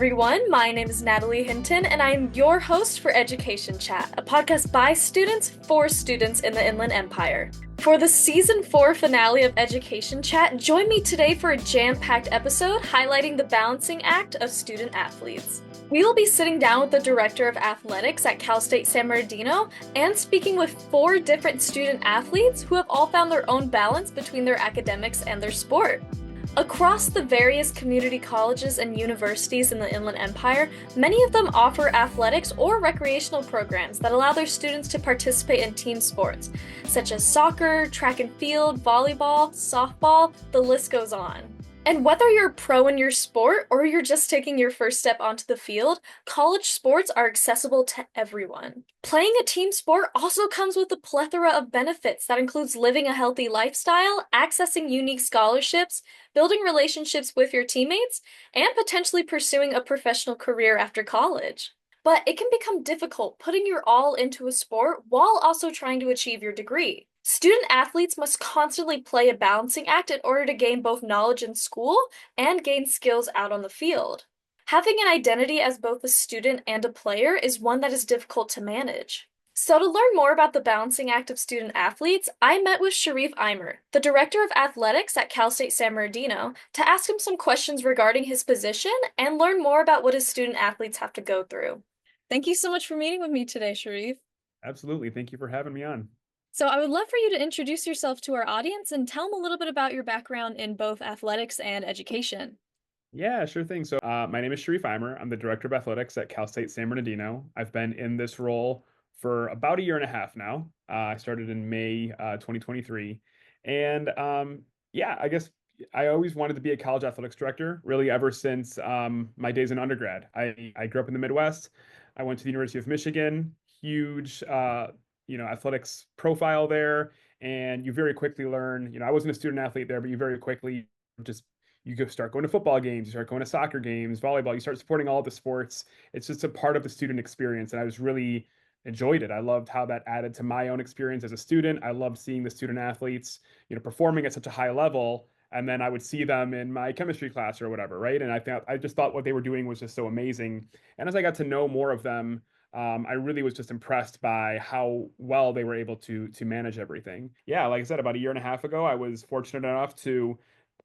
everyone. My name is Natalie Hinton, and I am your host for Education Chat, a podcast by students for students in the Inland Empire. For the Season 4 finale of Education Chat, join me today for a jam-packed episode highlighting the balancing act of student athletes. We will be sitting down with the Director of Athletics at Cal State San Bernardino and speaking with 4 different student athletes who have all found their own balance between their academics and their sport. Across the various community colleges and universities in the Inland Empire, many of them offer athletics or recreational programs that allow their students to participate in team sports, such as soccer, track and field, volleyball, softball, the list goes on. And whether you're a pro in your sport or you're just taking your first step onto the field, college sports are accessible to everyone. Playing a team sport also comes with a plethora of benefits that includes living a healthy lifestyle, accessing unique scholarships, building relationships with your teammates, and potentially pursuing a professional career after college. But it can become difficult putting your all into a sport while also trying to achieve your degree. Student athletes must constantly play a balancing act in order to gain both knowledge in school and gain skills out on the field. Having an identity as both a student and a player is one that is difficult to manage. So to learn more about the balancing act of student athletes, I met with Shareef, the Director of Athletics at Cal State San Bernardino, to ask him some questions regarding his position and learn more about what his student athletes have to go through. Thank you so much for meeting with me today, Shareef. Absolutely. Thank you for having me on. So I would love for you to introduce yourself to our audience and tell them a little bit about your background in both athletics and education. Yeah, sure thing. So my name is Shareef Amer. I'm the Director of Athletics at Cal State San Bernardino. I've been in this role for about a year and a half now. I started in May 2023. And yeah, I guess I always wanted to be a college athletics director, really ever since my days in undergrad. I grew up in the Midwest. I went to the University of Michigan, huge athletics profile there. And you very quickly learn, I wasn't a student athlete there, but you very quickly just you go start going to football games, you start going to soccer games, volleyball, you start supporting all the sports. It's just a part of the student experience. And I was really enjoyed it. I loved how that added to my own experience as a student. I loved seeing the student athletes, performing at such a high level. And then I would see them in my chemistry class or whatever, right? And I just thought what they were doing was just so amazing. And as I got to know more of them, I really was just impressed by how well they were able to manage everything. Yeah, like I said, about a year and a half ago, I was fortunate enough to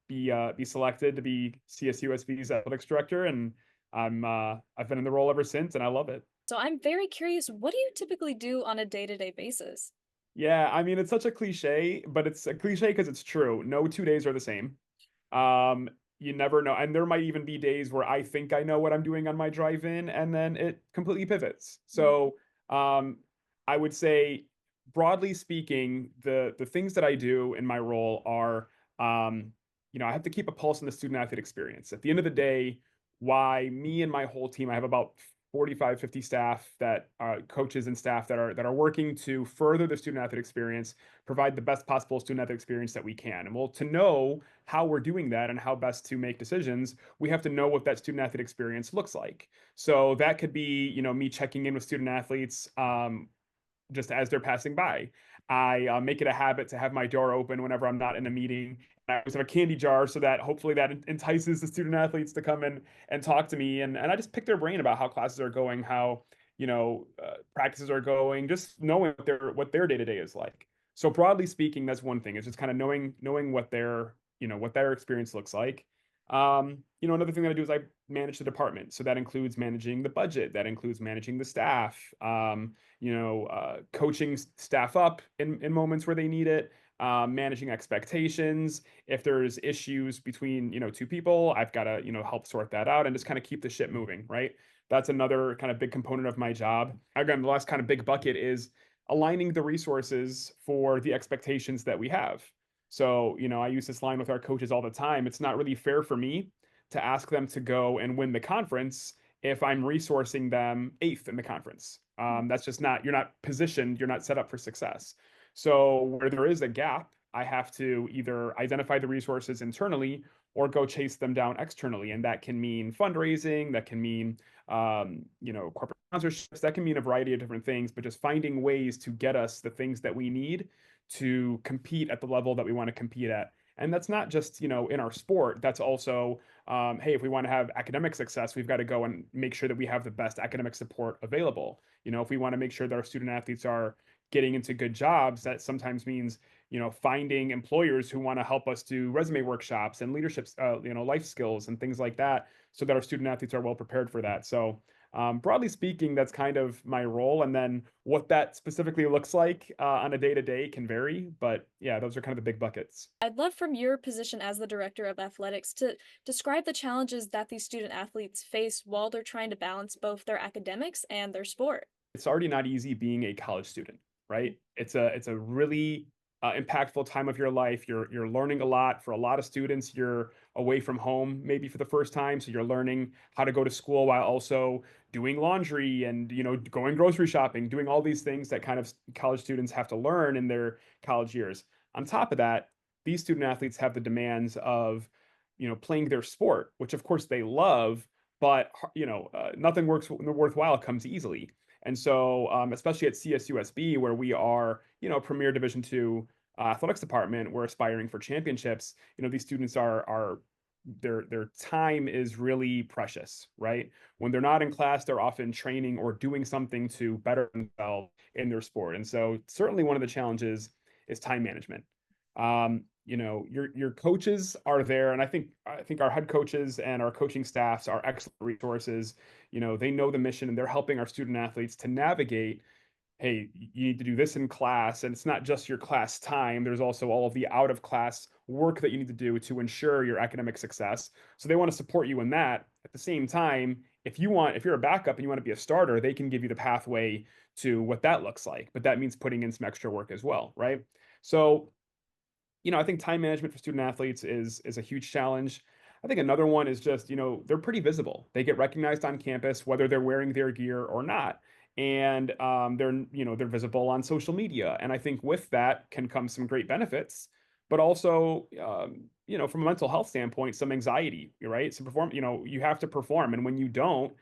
be selected to be CSUSB's athletics director, and I've been in the role ever since, and I love it. So I'm very curious, what do you typically do on a day-to-day basis? Yeah, I mean it's such a cliche, but it's a cliche because it's true. No 2 days are the same. Um, you never know, and there might even be days where I think I know what I'm doing on my drive in, and then it completely pivots. So um, I would say, broadly speaking, the things that I do in my role are I have to keep a pulse on the student athlete experience. At the end of the day, why me and my whole team, I have about 45, 50 staff that coaches and staff that are working to further the student athlete experience, provide the best possible student athlete experience that we can. And well, to know how we're doing that and how best to make decisions, we have to know what that student athlete experience looks like. So that could be, me checking in with student athletes just as they're passing by. I make it a habit to have my door open whenever I'm not in a meeting. I always have a candy jar so that hopefully that entices the student athletes to come in and talk to me. And I just pick their brain about how classes are going, how, practices are going, just knowing what their day-to-day is like. So broadly speaking, that's one thing. It's just kind of knowing what their experience looks like. Another thing that I do is I manage the department. So that includes managing the budget, that includes managing the staff, coaching staff up in moments where they need it, managing expectations. If there's issues between, two people, I've got to, help sort that out and just kind of keep the ship moving, right? That's another kind of big component of my job. Again, the last kind of big bucket is aligning the resources for the expectations that we have. So, I use this line with our coaches all the time. It's not really fair for me to ask them to go and win the conference if I'm resourcing them eighth in the conference. That's just not, you're not positioned, you're not set up for success. So where there is a gap, I have to either identify the resources internally or go chase them down externally. And that can mean fundraising, that can mean, corporate sponsorships, that can mean a variety of different things, but just finding ways to get us the things that we need to compete at the level that we want to compete at. And that's not just, in our sport, that's also hey, if we want to have academic success, we've got to go and make sure that we have the best academic support available. If we want to make sure that our student athletes are getting into good jobs, that sometimes means finding employers who want to help us do resume workshops and leadership life skills and things like that, so that our student athletes are well prepared for that. So broadly speaking, that's kind of my role. And then what that specifically looks like on a day-to-day can vary, but yeah, those are kind of the big buckets. I'd love from your position as the director of athletics to describe the challenges that these student athletes face while they're trying to balance both their academics and their sport. It's already not easy being a college student, right? It's a really impactful time of your life. You're learning a lot. For a lot of students, you're away from home maybe for the first time, so you're learning how to go to school while also doing laundry and going grocery shopping, doing all these things that kind of college students have to learn in their college years. On top of that, these student athletes have the demands of playing their sport, which of course they love, but nothing worthwhile comes easily. And so, especially at CSUSB, where we are, premier Division II athletics department, we're aspiring for championships. These students are their time is really precious, right? When they're not in class, they're often training or doing something to better themselves in their sport. And so, certainly one of the challenges is time management. Your coaches are there, and I think our head coaches and our coaching staffs are excellent resources. They know the mission, and they're helping our student athletes to navigate, hey, you need to do this in class, and it's not just your class time. There's also all of the out of class work that you need to do to ensure your academic success. So they want to support you in that. At the same time, if you're a backup and you want to be a starter, they can give you the pathway to what that looks like. But that means putting in some extra work as well, right? So I think time management for student athletes is a huge challenge. I think another one is just, they're pretty visible. They get recognized on campus, whether they're wearing their gear or not. And they're visible on social media. And I think with that can come some great benefits, but also, from a mental health standpoint, some anxiety, right? So you have to perform. And when you don't,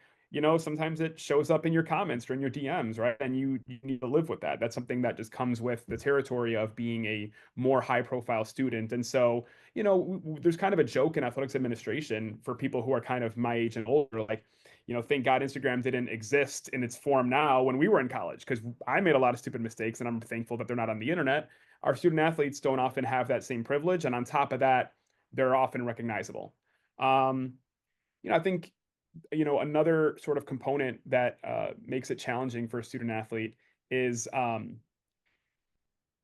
sometimes it shows up in your comments or in your DMs, right? And you need to live with that. That's something that just comes with the territory of being a more high profile student. And so, there's kind of a joke in athletics administration for people who are kind of my age and older, like, thank God Instagram didn't exist in its form now when we were in college, because I made a lot of stupid mistakes and I'm thankful that they're not on the internet. Our student athletes don't often have that same privilege. And on top of that, they're often recognizable. I think another sort of component that makes it challenging for a student athlete is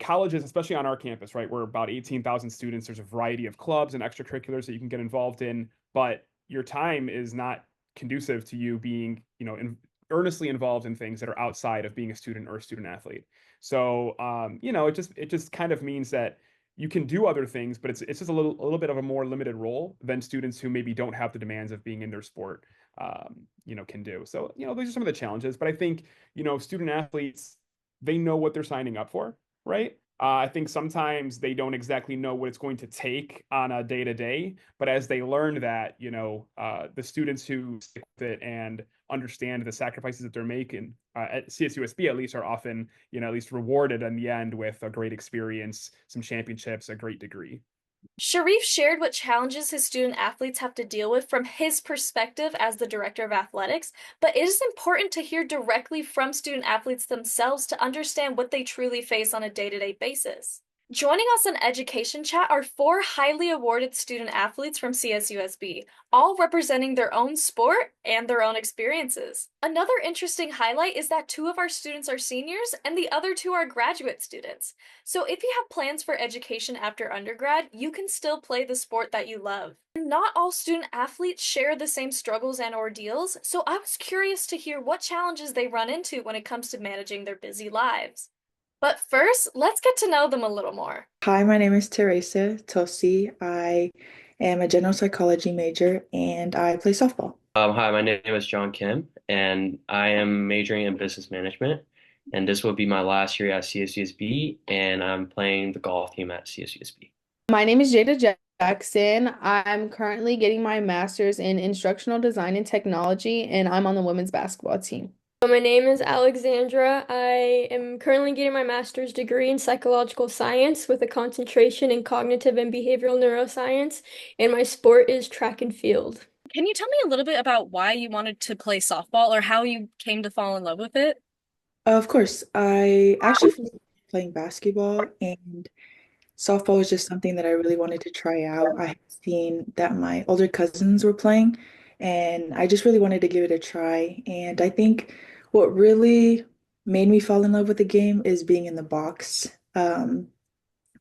colleges, especially on our campus, right? We're about 18,000 students. There's a variety of clubs and extracurriculars that you can get involved in, but your time is not conducive to you being, earnestly involved in things that are outside of being a student or a student athlete. So, it just kind of means that you can do other things, but it's just a little bit of a more limited role than students who maybe don't have the demands of being in their sport, can do. So, those are some of the challenges. But I think, student athletes, they know what they're signing up for, right? I think sometimes they don't exactly know what it's going to take on a day to day, but as they learn that, the students who stick with it and understand the sacrifices that they're making at CSUSB at least are often, at least rewarded in the end with a great experience, some championships, a great degree. Shareef shared what challenges his student athletes have to deal with from his perspective as the director of athletics, but it is important to hear directly from student athletes themselves to understand what they truly face on a day-to-day basis. Joining us in Education Chat are four highly awarded student athletes from CSUSB, all representing their own sport and their own experiences. Another interesting highlight is that two of our students are seniors and the other two are graduate students. So if you have plans for education after undergrad, you can still play the sport that you love. Not all student athletes share the same struggles and ordeals, so I was curious to hear what challenges they run into when it comes to managing their busy lives. But first, let's get to know them a little more. Hi, my name is Tereise Tosi. I am a general psychology major and I play softball. Hi, my name is John Kim, and I am majoring in business management. And this will be my last year at CSUSB, and I'm playing the golf team at CSUSB. My name is Jaida Jackson. I'm currently getting my master's in instructional design and technology, and I'm on the women's basketball team. My name is Alexandra. I am currently getting my master's degree in psychological science with a concentration in cognitive and behavioral neuroscience, and my sport is track and field. Can you tell me a little bit about why you wanted to play softball or how you came to fall in love with it? Of course, I actually started playing basketball, and softball was just something that I really wanted to try out. I had seen that my older cousins were playing, and I just really wanted to give it a try. And I think what really made me fall in love with the game is being in the box. I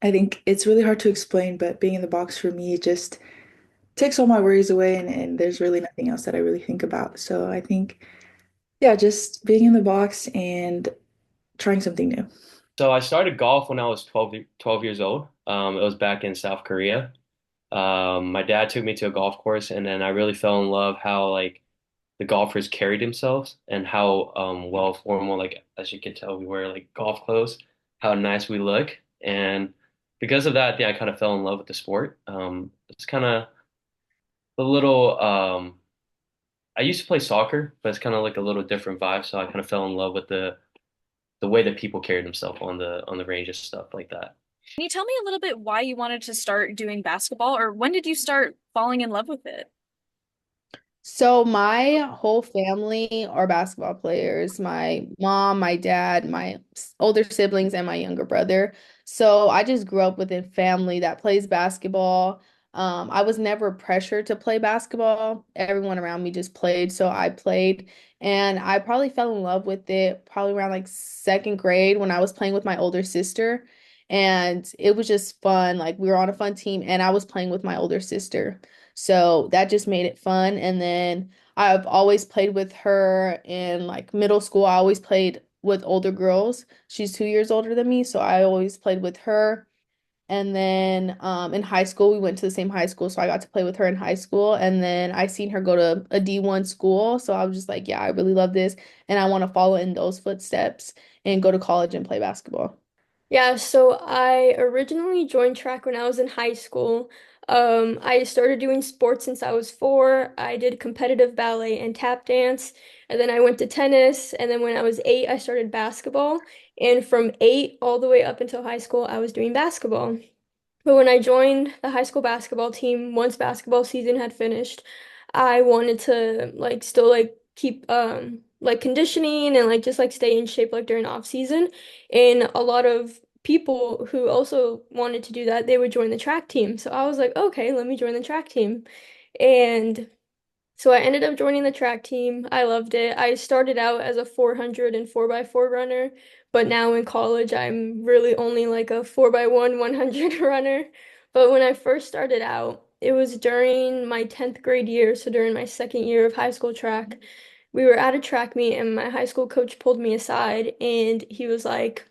think it's really hard to explain, but being in the box for me just takes all my worries away, and there's really nothing else that I really think about. So I think, yeah, just being in the box and trying something new. So I started golf when I was 12 years old. It was back in South Korea. My dad took me to a golf course, and then I really fell in love how like the golfers carried themselves and how well formal, like as you can tell, we wear like golf clothes, how nice we look, and because of that, I kind of fell in love with the sport. It's kind of a little. I used to play soccer, but it's kind of like a little different vibe, so I kind of fell in love with the way that people carry themselves on the range and stuff like that. Can you tell me a little bit why you wanted to start doing basketball or when did you start falling in love with it? So my whole family are basketball players. My mom, my dad, my older siblings, and my younger brother. So I just grew up within family that plays basketball. I was never pressured to play basketball. Everyone around me just played, so I played. And I probably fell in love with it probably around like second grade when I was playing with my older sister. And it was just fun. Like we were on a fun team, and I was playing with my older sister. So that just made it fun. And then I've always played with her in like middle school. I always played with older girls. She's 2 years older than me, so I always played with her. And then in high school, we went to the same high school, so I got to play with her in high school. And then I seen her go to a D1 school, so I was just like, yeah, I really love this, and I want to follow in those footsteps and go to college and play basketball. Yeah, so I originally joined track when I was in high school. I started doing sports since I was 4. I did competitive ballet and tap dance, and then I went to tennis, and then when I was 8, I started basketball. And from 8 all the way up until high school, I was doing basketball. But when I joined the high school basketball team, once basketball season had finished, I wanted to like still like keep like conditioning and like just like stay in shape like during off season. And a lot of people who also wanted to do that, they would join the track team. So I was like, okay, let me join the track team. And so I ended up joining the track team. I loved it. I started out as a 400 and 4x4 runner, but now in college, I'm really only like a 4x1 100 runner. But when I first started out, it was during my 10th grade year, so during my second year of high school track. We were at a track meet, and my high school coach pulled me aside, and he was like,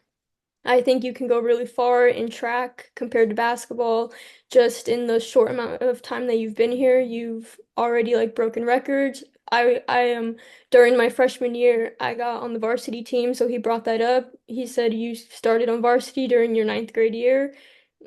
I think you can go really far in track compared to basketball. Just in the short amount of time that you've been here, you've already like broken records. I am during my freshman year, I got on the varsity team, so he brought that up. He said you started on varsity during your ninth grade year.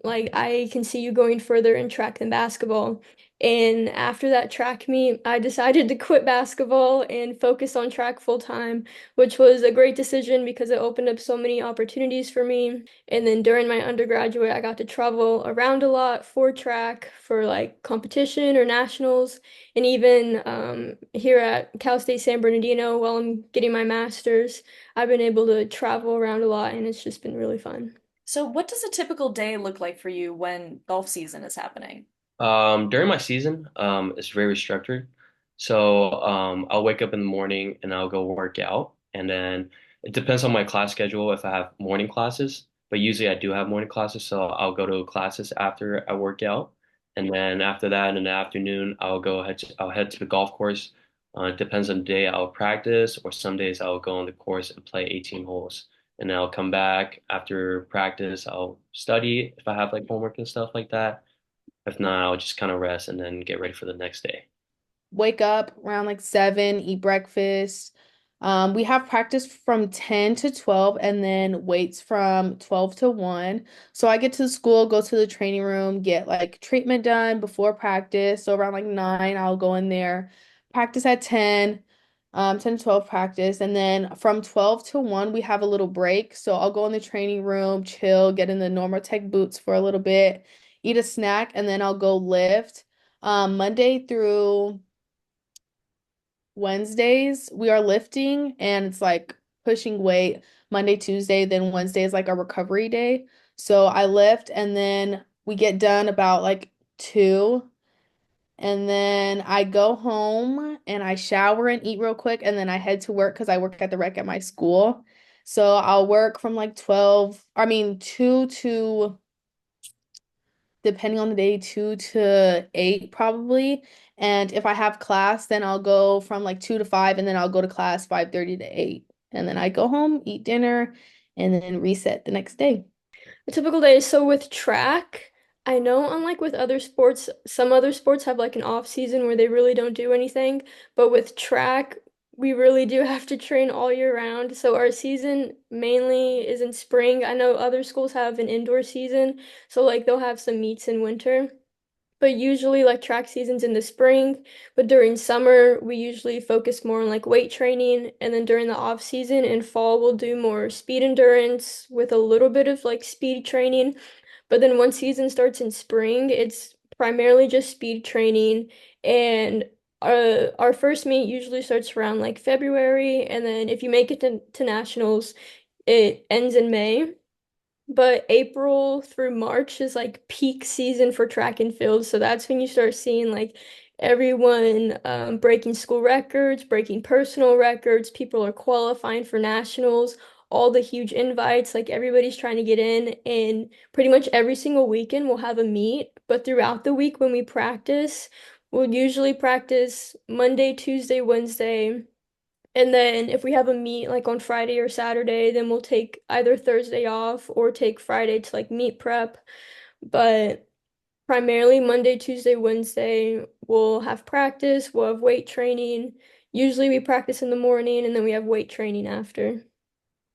Like I can see you going further in track than basketball. And after that track meet, I decided to quit basketball and focus on track full time, which was a great decision because it opened up so many opportunities for me. And then during my undergraduate, I got to travel around a lot for track, for like competition or nationals, and even here at Cal State San Bernardino while I'm getting my master's, I've been able to travel around a lot and it's just been really fun. So, what does a typical day look like for you when golf season is happening? During my season, it's very structured. So I'll wake up in the morning and I'll go work out, and then it depends on my class schedule if I have morning classes. But usually I do have morning classes, so I'll go to classes after I work out, and then after that in the afternoon I'll head to the golf course. It depends on the day I'll practice, or some days I'll go on the course and play 18 holes, and then I'll come back after practice. I'll study if I have like homework and stuff like that. If not, I'll just kind of rest and then get ready for the next day. Wake up around like 7, eat breakfast. We have practice from 10 to 12 and then weights from 12 to 1. So I get to the school, go to the training room, get like treatment done before practice. So around like 9, I'll go in there, practice at 10. 10 to 12 practice. And then from 12 to 1, we have a little break. So I'll go in the training room, chill, get in the normal tech boots for a little bit, eat a snack, and then I'll go lift. Monday through Wednesdays, we are lifting and it's like pushing weight Monday, Tuesday, then Wednesday is like a recovery day. So I lift and then we get done about like 2. And then I go home and I shower and eat real quick. And then I head to work because I work at the rec at my school. So I'll work from like 2 to, depending on the day, 2 to 8 probably. And if I have class, then I'll go from like 2 to 5 and then I'll go to class 5:30 to 8. And then I go home, eat dinner, and then reset the next day. A typical day. So with track, I know unlike with other sports, some other sports have like an off season where they really don't do anything. But with track, we really do have to train all year round. So our season mainly is in spring. I know other schools have an indoor season, so like they'll have some meets in winter. But usually like track season's in the spring, but during summer we usually focus more on like weight training, and then during the off season in fall we'll do more speed endurance with a little bit of like speed training. But then once season starts in spring, it's primarily just speed training, and our first meet usually starts around like February, and then if you make it to nationals, it ends in May. But April through March is like peak season for track and field. So that's when you start seeing like everyone breaking school records, breaking personal records. People are qualifying for nationals, all the huge invites, like everybody's trying to get in. And pretty much every single weekend we'll have a meet. But throughout the week when we practice, we'll usually practice Monday, Tuesday, Wednesday. And then if we have a meet like on Friday or Saturday, then we'll take either Thursday off or take Friday to like meet prep. But primarily Monday, Tuesday, Wednesday, we'll have practice, we'll have weight training. Usually we practice in the morning and then we have weight training after.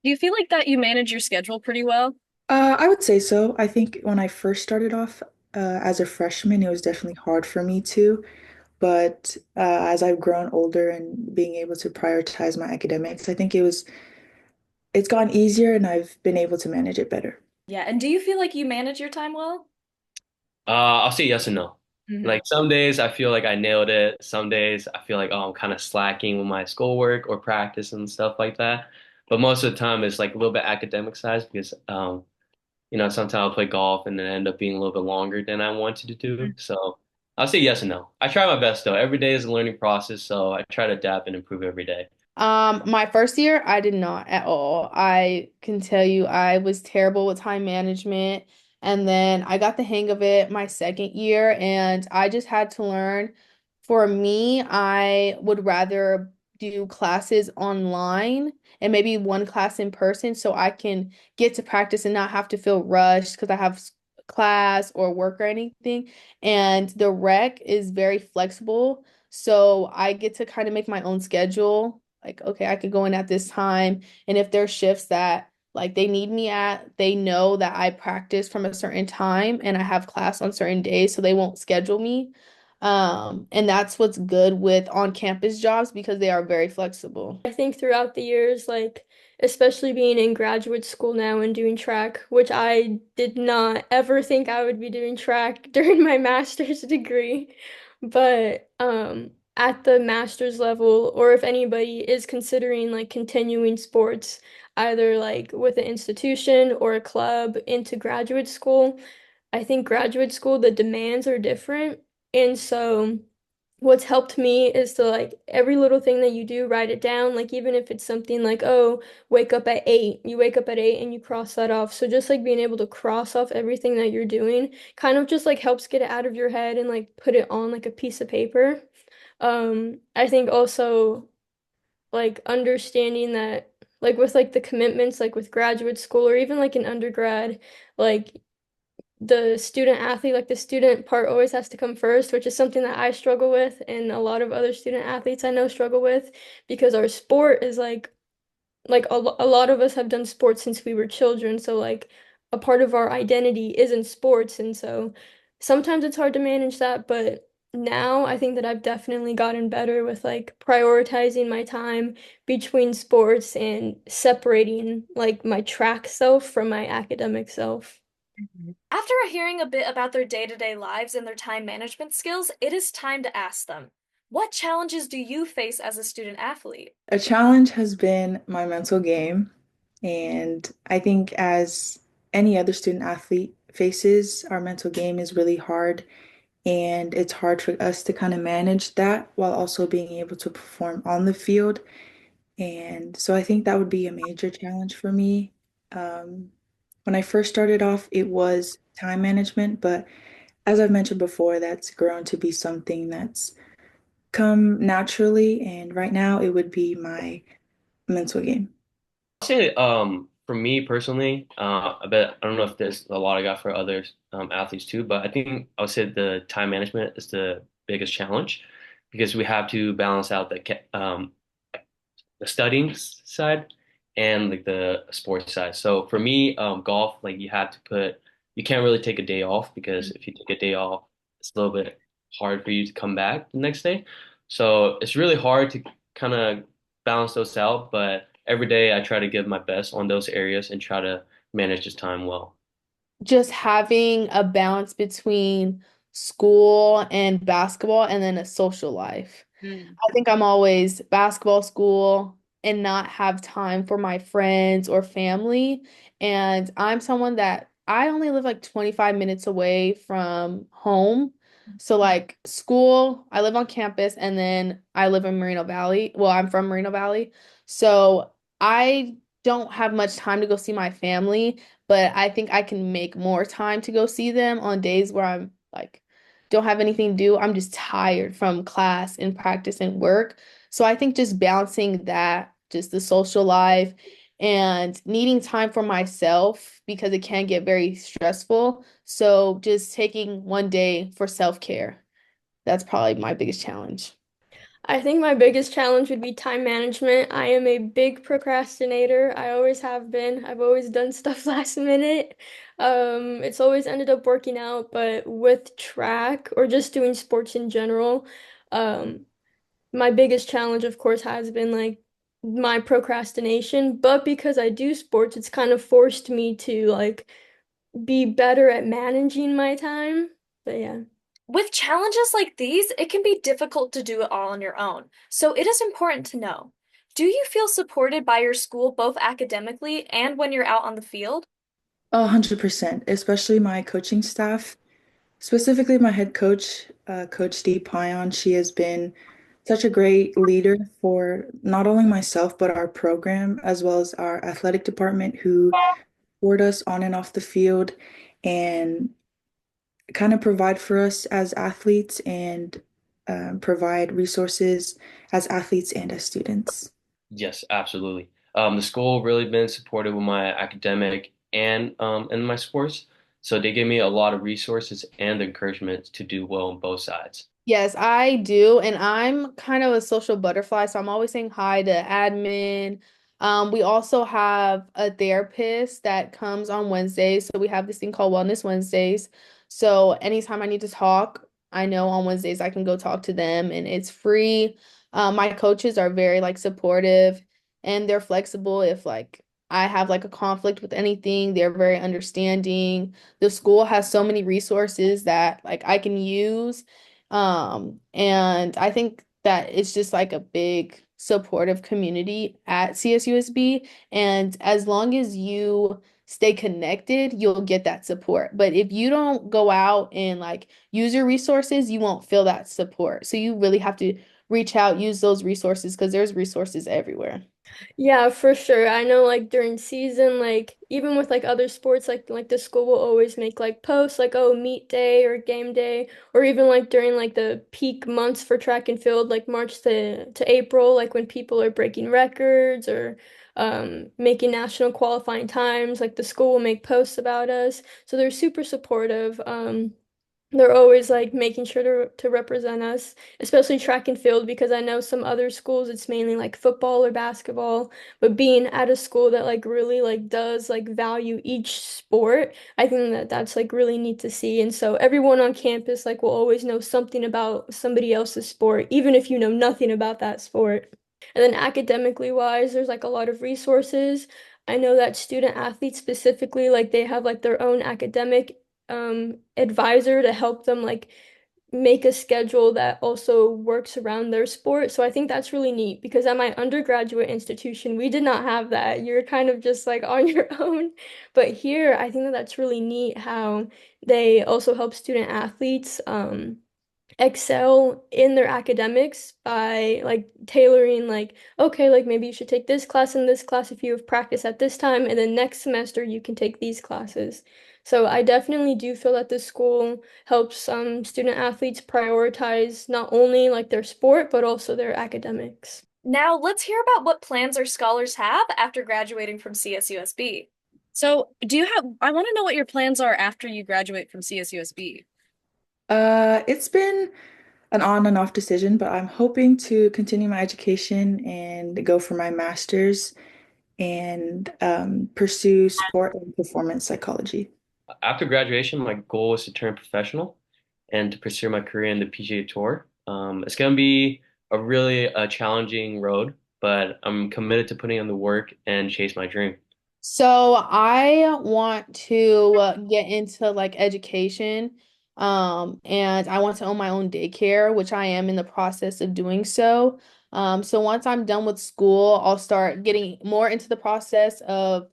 Do you feel like that you manage your schedule pretty well? I would say so. I think when I first started off as a freshman, it was definitely hard for me too. But as I've grown older and being able to prioritize my academics, I think it's gotten easier and I've been able to manage it better. Yeah, and do you feel like you manage your time well? I'll say yes and no. Mhm. Like some days I feel like I nailed it. Some days I feel like, oh, I'm kind of slacking with my schoolwork or practice and stuff like that. But most of the time it's like a little bit academic size because sometimes I'll play golf and then end up being a little bit longer than I wanted to do. So I'll say yes and no. I try my best though. Every day is a learning process, so I try to adapt and improve every day. My first year, I did not at all. I can tell you I was terrible with time management. And then I got the hang of it my second year, and I just had to learn. For me, I would rather do classes online and maybe one class in person so I can get to practice and not have to feel rushed because I have class or work or anything. And the rec is very flexible. So I get to kind of make my own schedule. Like, okay, I could go in at this time. And if there's shifts that like they need me at, they know that I practice from a certain time and I have class on certain days, so they won't schedule me. And that's what's good with on-campus jobs because they are very flexible. I think throughout the years, like especially being in graduate school now and doing track, which I did not ever think I would be doing track during my master's degree. But at the master's level, or if anybody is considering like continuing sports, either like with an institution or a club into graduate school, I think graduate school, the demands are different. And so what's helped me is to like every little thing that you do, write it down. Like even if it's something like, oh, wake up at 8, you wake up at 8 and you cross that off. So just like being able to cross off everything that you're doing kind of just like helps get it out of your head and like put it on like a piece of paper. I think also like understanding that like with like the commitments like with graduate school or even like an undergrad, like the student athlete, like the student part always has to come first, which is something that I struggle with and a lot of other student athletes I know struggle with because our sport is a lot of us have done sports since we were children, so like a part of our identity is in sports, and so sometimes it's hard to manage that, but now I think that I've definitely gotten better with like prioritizing my time between sports and separating like my track self from my academic self. After hearing a bit about their day-to-day lives and their time management skills, it is time to ask them, what challenges do you face as a student athlete? A challenge has been my mental game, and I think as any other student athlete faces, our mental game is really hard, and it's hard for us to kind of manage that while also being able to perform on the field. And so I think that would be a major challenge for me. Um, when I first started off, it was time management, but as I've mentioned before, that's grown to be something that's come naturally. And right now, it would be my mental game. I'll say, for me personally, I bet I don't know if there's a lot I got for other athletes too, but I think I would say the time management is the biggest challenge because we have to balance out the studying side and like the sports side. So for me, golf, like you can't really take a day off because if you take a day off, it's a little bit hard for you to come back the next day. So it's really hard to kind of balance those out, but every day I try to give my best on those areas and try to manage this time well. Just having a balance between school and basketball and then a social life. I think I'm always basketball, school, and not have time for my friends or family. And I'm someone that I only live like 25 minutes away from home. So like school, I live on campus and then I live in Moreno Valley. Well, I'm from Moreno Valley. So I don't have much time to go see my family, but I think I can make more time to go see them on days where I'm like don't have anything to do. I'm just tired from class and practice and work. So I think just balancing that, just the social life and needing time for myself because it can get very stressful. So just taking one day for self-care. That's probably my biggest challenge. I think my biggest challenge would be time management. I am a big procrastinator. I always have been. I've always done stuff last minute. It's always ended up working out, but with track or just doing sports in general, um, my biggest challenge, of course, has been like my procrastination. But because I do sports, it's kind of forced me to like be better at managing my time. But yeah. With challenges like these, it can be difficult to do it all on your own. So it is important to know. Do you feel supported by your school both academically and when you're out on the field? 100%, especially my coaching staff, specifically my head coach, Coach Dee Pion. She has been such a great leader for not only myself, but our program, as well as our athletic department, who support us on and off the field and kind of provide for us as athletes and provide resources as athletes and as students. Yes, absolutely. The school really been supportive with my academic and my sports. So they gave me a lot of resources and encouragement to do well on both sides. Yes, I do. And I'm kind of a social butterfly, so I'm always saying hi to admin. We also have a therapist that comes on Wednesdays. So we have this thing called Wellness Wednesdays. So anytime I need to talk, I know on Wednesdays I can go talk to them and it's free. My coaches are very like supportive and they're flexible if like I have like a conflict with anything, they're very understanding. The school has so many resources that like I can use. And I think that it's just like a big supportive community at CSUSB. And as long as you stay connected, you'll get that support. But if you don't go out and like use your resources, you won't feel that support. So you really have to reach out, use those resources because there's resources everywhere. Yeah, for sure. I know like during season, like even with like other sports, like the school will always make like posts like, oh, meet day or game day, or even like during like the peak months for track and field, like March to April, like when people are breaking records or making national qualifying times, like the school will make posts about us. So they're super supportive. They're always like making sure to represent us, especially track and field, because I know some other schools it's mainly like football or basketball, but being at a school that like really like does like value each sport, I think that that's like really neat to see. And so everyone on campus like will always know something about somebody else's sport, even if you know nothing about that sport. And then academically wise, there's like a lot of resources. I know that student athletes specifically, like they have like their own academic advisor to help them like make a schedule that also works around their sport. So I think that's really neat because at my undergraduate institution, we did not have that. You're kind of just like on your own. But here, I think that that's really neat how they also help student athletes excel in their academics by like tailoring like okay like maybe you should take this class and this class if you have practice at this time and then next semester you can take these classes. So I definitely do feel that the school helps student athletes prioritize not only like their sport but also their academics. Now, let's hear about what plans our scholars have after graduating from CSUSB. So, I want to know what your plans are after you graduate from CSUSB. It's been an on and off decision, but I'm hoping to continue my education and go for my master's and pursue sport and performance psychology. After graduation, my goal is to turn professional and to pursue my career in the PGA Tour. It's going to be a really challenging road, but I'm committed to putting in the work and chase my dream. So I want to get into like education, and I want to own my own daycare, which I am in the process of doing so. So once I'm done with school, I'll start getting more into the process of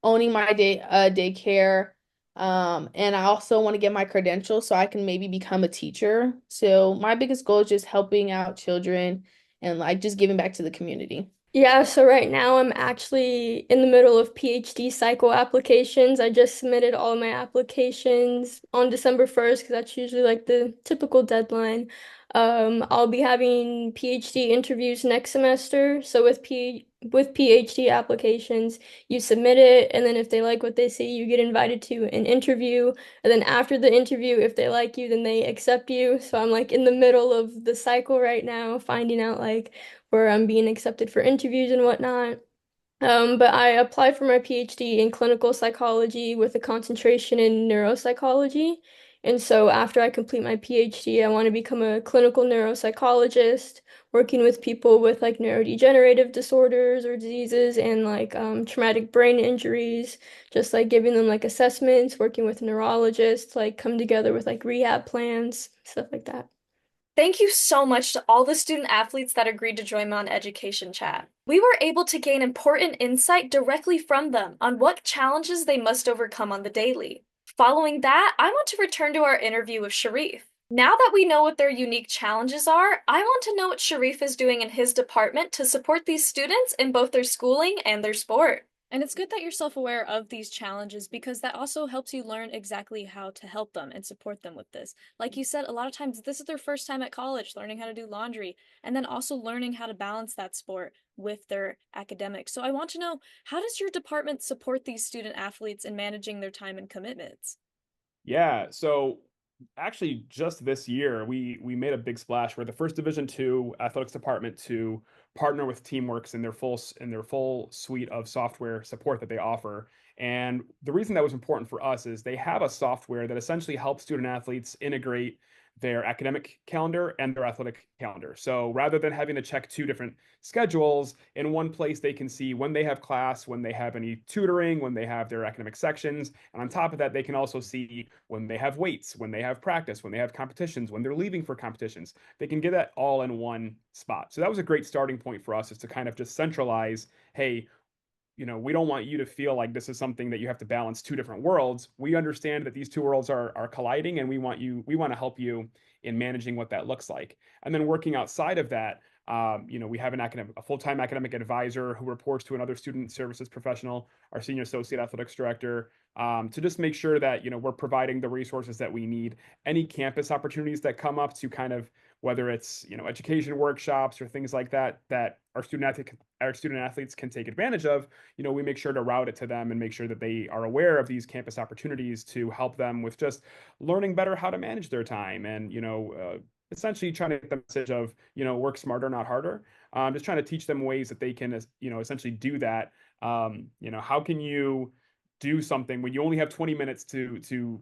owning my daycare. And I also want to get my credentials so I can maybe become a teacher. So my biggest goal is just helping out children and like just giving back to the community. Yeah, so right now I'm actually in the middle of PhD cycle applications. I just submitted all my applications on December 1st because that's usually like the typical deadline. I'll be having PhD interviews next semester. So with PhD applications, you submit it, and then if they like what they see, you get invited to an interview. And then after the interview, if they like you, then they accept you. So I'm like in the middle of the cycle right now, finding out like where I'm being accepted for interviews and whatnot. But I applied for my PhD in clinical psychology with a concentration in neuropsychology. And so after I complete my PhD, I want to become a clinical neuropsychologist, working with people with like neurodegenerative disorders or diseases and like traumatic brain injuries, just like giving them like assessments, working with neurologists, like come together with like rehab plans, stuff like that. Thank you so much to all the student athletes that agreed to join me on Education Chat. We were able to gain important insight directly from them on what challenges they must overcome on the daily. Following that, I want to return to our interview with Shareef. Now that we know what their unique challenges are, I want to know what Shareef is doing in his department to support these students in both their schooling and their sport. And it's good that you're self-aware of these challenges because that also helps you learn exactly how to help them and support them with this. Like you said, a lot of times this is their first time at college, learning how to do laundry, and then also learning how to balance that sport with their academics. So I want to know, how does your department support these student athletes in managing their time and commitments? Yeah, so actually just this year we made a big splash. We're the first Division II athletics department to partner with Teamworks in their full suite of software support that they offer. And the reason that was important for us is they have a software that essentially helps student athletes integrate their academic calendar and their athletic calendar. So rather than having to check two different schedules in one place, they can see when they have class, when they have any tutoring, when they have their academic sections. And on top of that, they can also see when they have weights, when they have practice, when they have competitions, when they're leaving for competitions. They can get that all in one spot. So that was a great starting point for us, is to kind of just centralize, hey, we don't want you to feel like this is something that you have to balance two different worlds. We understand that these two worlds are colliding, and we want to help you in managing what that looks like. And then working outside of that, we have a full-time academic advisor who reports to another student services professional, our senior associate athletics director, to just make sure that we're providing the resources that we need. Any campus opportunities that come up to kind of whether it's, education workshops or things like that that our student athletes can take advantage of, we make sure to route it to them and make sure that they are aware of these campus opportunities to help them with just learning better how to manage their time and, essentially trying to get the message of, work smarter, not harder. Just trying to teach them ways that they can, essentially do that. How can you do something when you only have 20 minutes to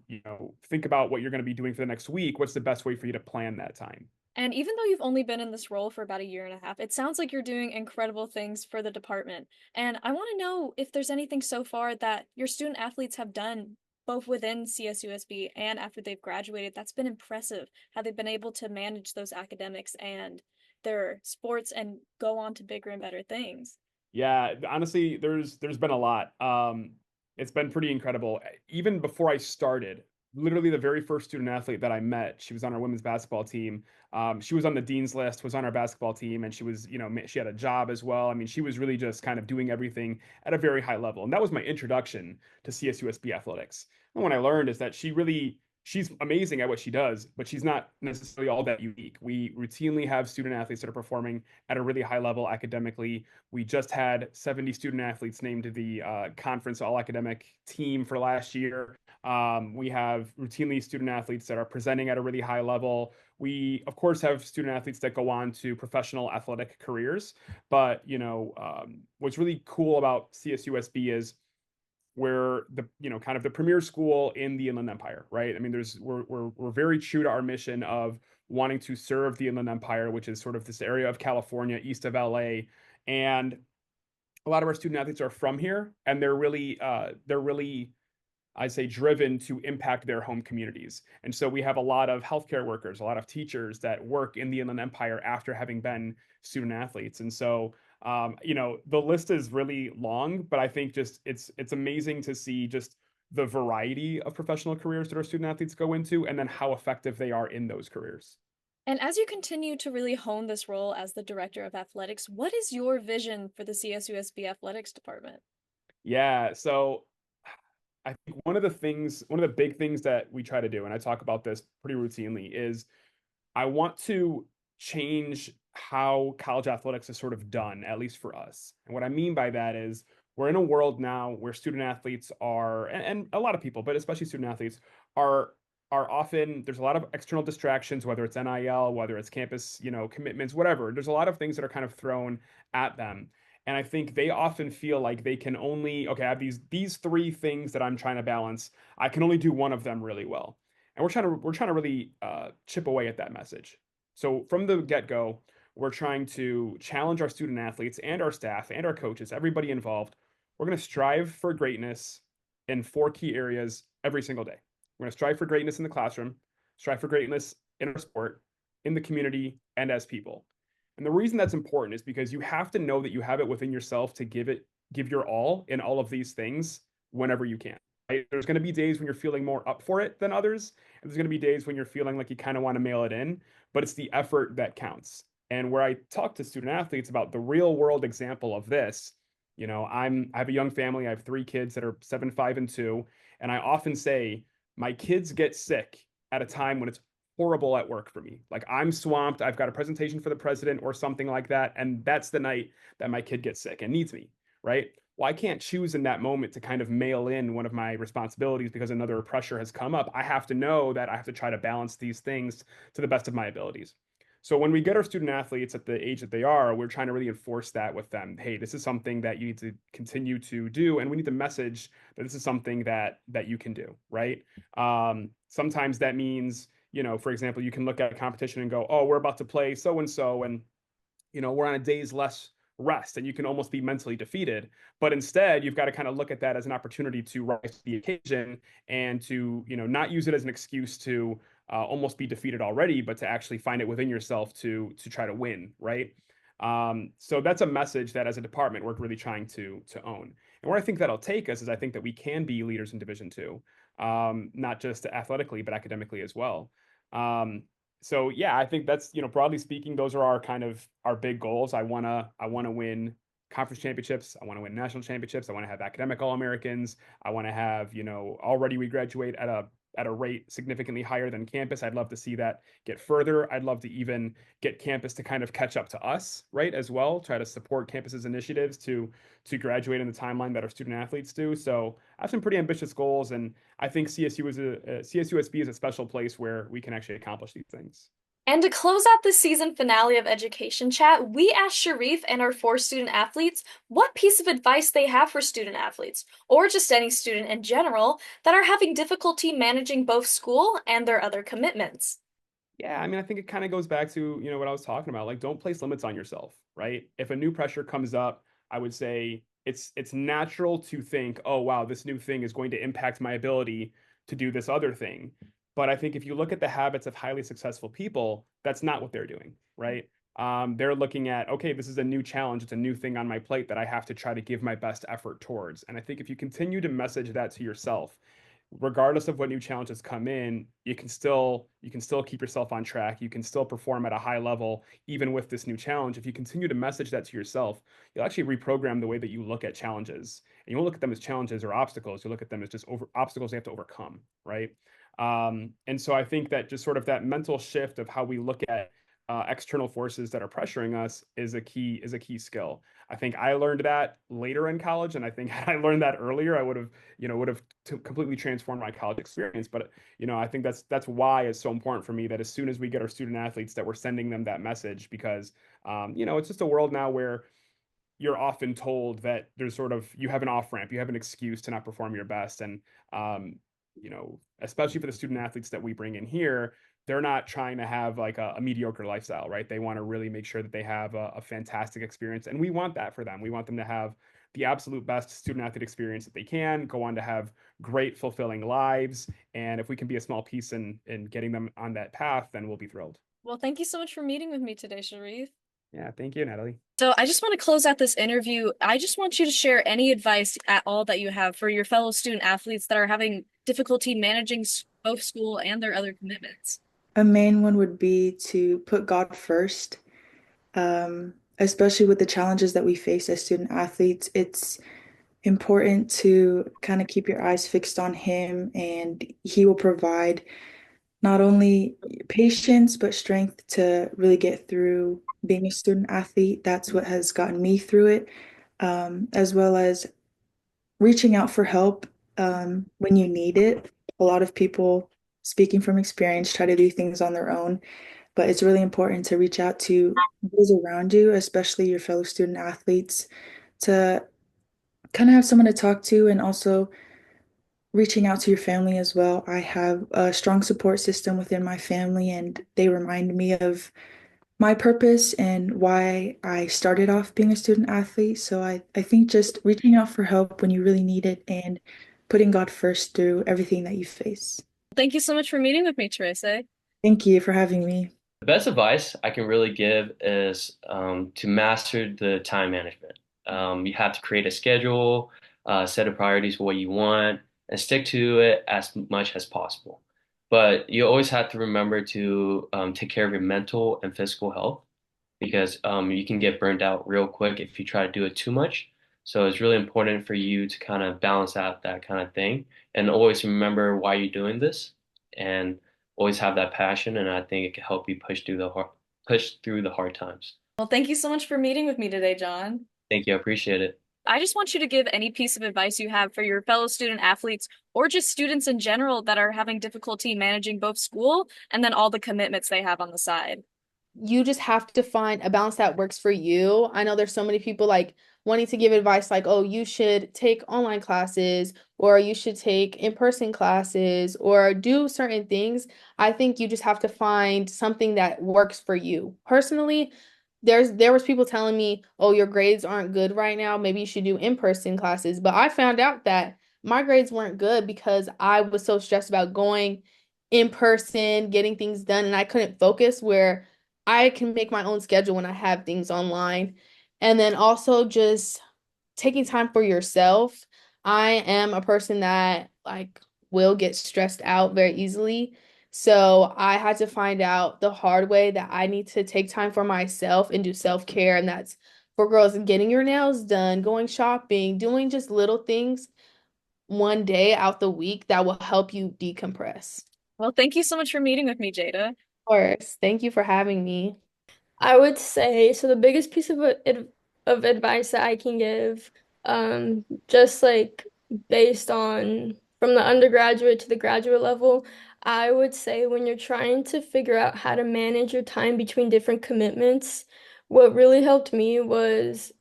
think about what you're going to be doing for the next week? What's the best way for you to plan that time? And even though you've only been in this role for about a year and a half, it sounds like you're doing incredible things for the department. And I want to know if there's anything so far that your student athletes have done, both within CSUSB and after they've graduated, that's been impressive, how they've been able to manage those academics and their sports and go on to bigger and better things. Yeah, honestly, there's been a lot. It's been pretty incredible. Even before I started, literally the very first student athlete that I met, she was on our women's basketball team. She was on the dean's list, was on our basketball team, and she was, she had a job as well. I mean, she was really just kind of doing everything at a very high level, and that was my introduction to CSUSB athletics. And what I learned is that she's amazing at what she does, but she's not necessarily all that unique. We routinely have student athletes that are performing at a really high level academically. We just had 70 student athletes named to the conference all academic team for last year. We have routinely student athletes that are presenting at a really high level. We, of course, have student athletes that go on to professional athletic careers. But, what's really cool about CSUSB is we're the kind of the premier school in the Inland Empire, right? I mean, we're very true to our mission of wanting to serve the Inland Empire, which is sort of this area of California east of LA, and a lot of our student athletes are from here, and they're really I'd say driven to impact their home communities. And so we have a lot of healthcare workers, a lot of teachers that work in the Inland Empire after having been student athletes. And so, the list is really long, but I think just it's amazing to see just the variety of professional careers that our student athletes go into, and then how effective they are in those careers. And as you continue to really hone this role as the director of athletics, what is your vision for the CSUSB athletics department? Yeah, so I think one of the big things that we try to do, and I talk about this pretty routinely, is I want to change how college athletics is sort of done, at least for us. And what I mean by that is we're in a world now where student athletes are, and a lot of people, but especially student athletes, are often, there's a lot of external distractions, whether it's NIL, whether it's campus, commitments, whatever. There's a lot of things that are kind of thrown at them. And I think they often feel like they can only, okay, I have these three things that I'm trying to balance. I can only do one of them really well. And we're trying to really chip away at that message. So from the get-go, we're trying to challenge our student athletes and our staff and our coaches, everybody involved. We're going to strive for greatness in four key areas every single day. We're going to strive for greatness in the classroom, strive for greatness in our sport, in the community, and as people. And the reason that's important is because you have to know that you have it within yourself to give your all in all of these things whenever you can. Right? There's going to be days when you're feeling more up for it than others. And there's going to be days when you're feeling like you kind of want to mail it in, but it's the effort that counts. And where I talk to student athletes about the real world example of this, I have a young family. I have three kids that are 7, 5, and 2. And I often say, my kids get sick at a time when it's horrible at work for me. Like I'm swamped. I've got a presentation for the president or something like that. And that's the night that my kid gets sick and needs me, right? Well, I can't choose in that moment to kind of mail in one of my responsibilities because another pressure has come up. I have to know that I have to try to balance these things to the best of my abilities. So when we get our student athletes at the age that they are, we're trying to really enforce that with them. Hey, this is something that you need to continue to do, and we need to message that this is something that you can do, right? Sometimes that means, for example, you can look at a competition and go, oh, we're about to play so and so, and we're on a day's less rest, and you can almost be mentally defeated. But instead, you've got to kind of look at that as an opportunity to rise to the occasion and to not use it as an excuse to almost be defeated already, but to actually find it within yourself to try to win, right? So that's a message that as a department we're really trying to own. And where I think that'll take us is I think that we can be leaders in Division II, not just athletically but academically as well. So yeah, I think that's broadly speaking, those are our big goals. I wanna win conference championships. I want to win national championships. I want to have academic All-Americans. I want to have, already we graduate at a rate significantly higher than campus. I'd love to see that get further. I'd love to even get campus to kind of catch up to us, right, as well. Try to support campus's initiatives to graduate in the timeline that our student athletes do. So I have some pretty ambitious goals, and I think CSUSB is a special place where we can actually accomplish these things. And to close out the season finale of Education Chat, we asked Shareef and our 4 student athletes what piece of advice they have for student athletes, or just any student in general, that are having difficulty managing both school and their other commitments. Yeah, I mean, I think it kind of goes back to, what I was talking about. Like, don't place limits on yourself, right? If a new pressure comes up, I would say it's natural to think, oh, wow, this new thing is going to impact my ability to do this other thing. But I think if you look at the habits of highly successful people, that's not what they're doing, right? They're looking at, okay, this is a new challenge. It's a new thing on my plate that I have to try to give my best effort towards. And I think if you continue to message that to yourself, regardless of what new challenges come in, you can still keep yourself on track. You can still perform at a high level, even with this new challenge. If you continue to message that to yourself, you'll actually reprogram the way that you look at challenges. And you won't look at them as challenges or obstacles. You look at them as just obstacles you have to overcome, right? And so I think that just sort of that mental shift of how we look at external forces that are pressuring us is a key skill. I think I learned that later in college, and I think had I learned that earlier, I would have completely transformed my college experience. But I think that's why it's so important for me that as soon as we get our student athletes, that we're sending them that message, because it's just a world now where you're often told that there's sort of, you have an off ramp, you have an excuse to not perform your best, and especially for the student athletes that we bring in here, they're not trying to have like a mediocre lifestyle, right? They want to really make sure that they have a fantastic experience. And we want that for them. We want them to have the absolute best student athlete experience that they can, go on to have great, fulfilling lives. And if we can be a small piece in getting them on that path, then we'll be thrilled. Well, thank you so much for meeting with me today, Shareef. Yeah, thank you, Natalie. So I just want to close out this interview. I just want you to share any advice at all that you have for your fellow student athletes that are having difficulty managing both school and their other commitments. A main one would be to put God first, especially with the challenges that we face as student athletes. It's important to kind of keep your eyes fixed on Him, and He will provide not only patience, but strength to really get through being a student athlete. That's what has gotten me through it, as well as reaching out for help when you need it. A lot of people, speaking from experience, try to do things on their own, but it's really important to reach out to those around you, especially your fellow student athletes, to kind of have someone to talk to, and also reaching out to your family as well. I have a strong support system within my family, and they remind me of my purpose and why I started off being a student athlete. So I think just reaching out for help when you really need it, and putting God first through everything that you face. Thank you so much for meeting with me, Tereise. Thank you for having me. The best advice I can really give is to master the time management. You have to create a schedule, set of priorities for what you want, and stick to it as much as possible. But you always have to remember to take care of your mental and physical health, because you can get burned out real quick if you try to do it too much. So it's really important for you to kind of balance out that kind of thing, and always remember why you're doing this, and always have that passion. And I think it can help you push through the hard times. Well, thank you so much for meeting with me today, John. Thank you. I appreciate it. I just want you to give any piece of advice you have for your fellow student athletes, or just students in general that are having difficulty managing both school and then all the commitments they have on the side. You just have to find a balance that works for you. I know there's so many people like wanting to give advice like, oh, you should take online classes, or you should take in-person classes, or do certain things. I think you just have to find something that works for you. Personally, there was people telling me, oh, your grades aren't good right now, maybe you should do in-person classes. But I found out that my grades weren't good because I was so stressed about going in person, getting things done, and I couldn't focus, where I can make my own schedule when I have things online. And then also just taking time for yourself. I am a person that like will get stressed out very easily. So I had to find out the hard way that I need to take time for myself and do self-care. And that's for girls, getting your nails done, going shopping, doing just little things one day out the week that will help you decompress. Well, thank you so much for meeting with me, Jaida. Of course. Thank you for having me. I would say, so the biggest piece of advice that I can give, just like based on from the undergraduate to the graduate level, I would say when you're trying to figure out how to manage your time between different commitments, what really helped me was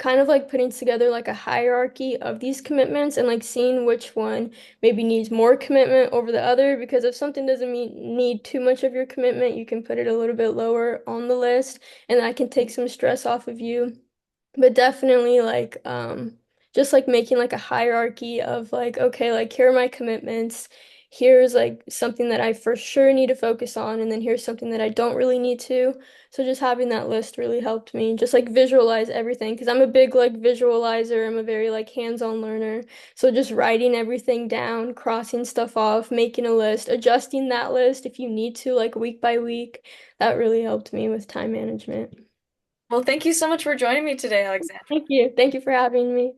kind of like putting together like a hierarchy of these commitments and like seeing which one maybe needs more commitment over the other, because if something doesn't need too much of your commitment, you can put it a little bit lower on the list and that can take some stress off of you. But definitely like just like making like a hierarchy of like, okay, like here are my commitments. Here's like something that I for sure need to focus on, and then here's something that I don't really need to. So just having that list really helped me. Just like visualize everything because I'm a big like visualizer. I'm a very like hands-on learner. So just writing everything down, crossing stuff off, making a list, adjusting that list if you need to, like week by week. That really helped me with time management. Well, thank you so much for joining me today, Alexandra. Thank you. Thank you for having me.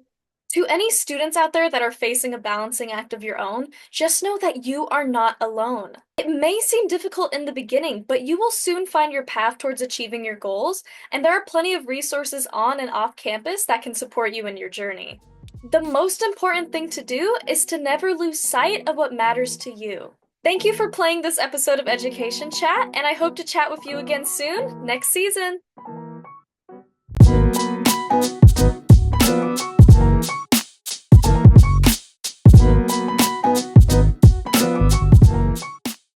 To any students out there that are facing a balancing act of your own, just know that you are not alone. It may seem difficult in the beginning, but you will soon find your path towards achieving your goals, and there are plenty of resources on and off campus that can support you in your journey. The most important thing to do is to never lose sight of what matters to you. Thank you for playing this episode of Education Chat, and I hope to chat with you again soon, next season.